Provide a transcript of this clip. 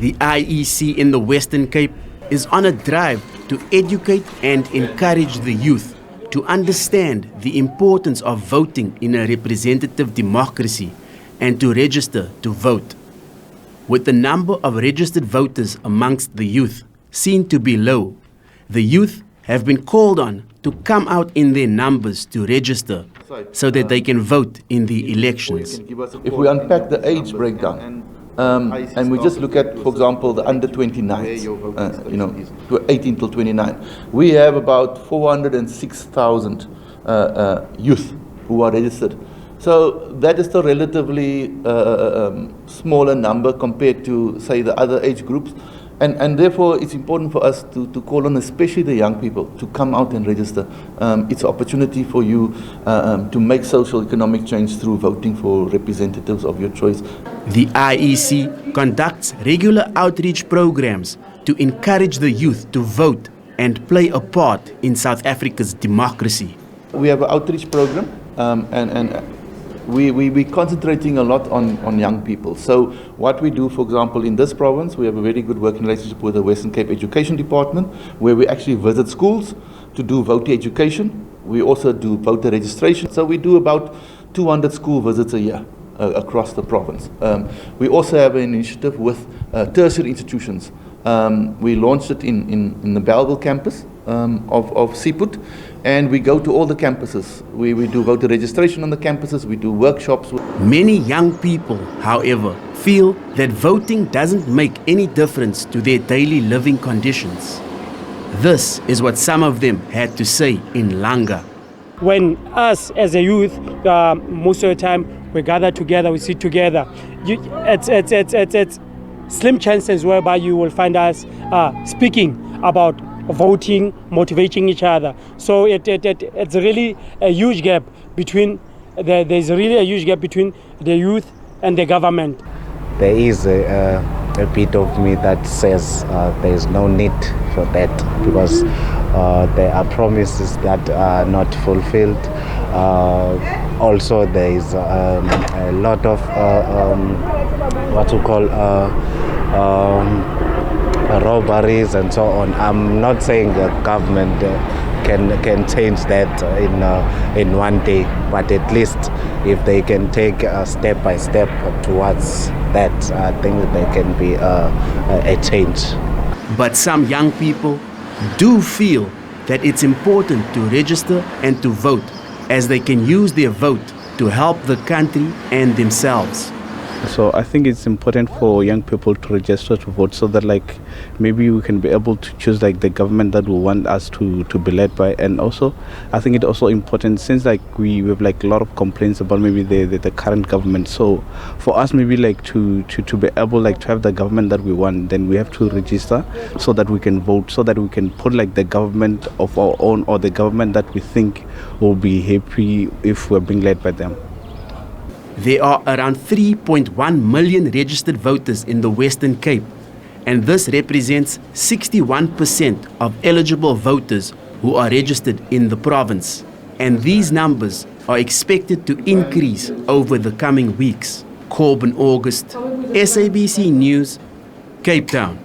The IEC in the Western Cape is on a drive to educate and encourage the youth to understand the importance of voting in a representative democracy and to register to vote. With the number of registered voters amongst the youth seen to be low, the youth have been called on to come out in their numbers to register so that they can vote in the elections. If we unpack the age breakdown, and we just look at, for example, the under 29s, 18 till 29, we have about 406,000 youth who are registered. So that is the relatively smaller number compared to, say, the other age groups. And therefore, it's important for us to call on especially the young people to come out and register. It's an opportunity for you to make social economic change through voting for representatives of your choice. The IEC conducts regular outreach programs to encourage the youth to vote and play a part in South Africa's democracy. We have an outreach program and we're concentrating a lot on young people. So what we do, for example, in this province, we have a very good working relationship with the Western Cape Education Department, where we actually visit schools to do voter education. We also do voter registration. So we do about 200 school visits a year across the province. We also have an initiative with tertiary institutions. We launched it in the Belleville campus of Seaput, and we go to all the campuses. We do voter registration on the campuses, we do workshops. Many young people, however, feel that voting doesn't make any difference to their daily living conditions. This is what some of them had to say in Langa. When us as a youth, most of the time we gather together, we sit together, it's slim chances whereby you will find us speaking about voting, motivating each other. So it's really a huge gap between there's really a huge gap between the youth and the government. There is a bit of me that says there is no need for that, because there are promises that are not fulfilled. Also, there is a lot of what we call robberies and so on. I'm not saying the government can change that in one day, but at least if they can take step by step towards that, I think there can be a change. But some young people do feel that it's important to register and to vote, as they can use their vote to help the country and themselves. So I think it's important for young people to register to vote, so that maybe we can be able to choose the government that we want us to be led by. And also I think it's also important, since we have a lot of complaints about maybe the current government. So for us maybe to be able to have the government that we want, then we have to register so that we can vote, so that we can put the government of our own, or the government that we think will be happy if we're being led by them. There are around 3.1 million registered voters in the Western Cape, and this represents 61% of eligible voters who are registered in the province. And these numbers are expected to increase over the coming weeks. Corbin August, SABC News, Cape Town.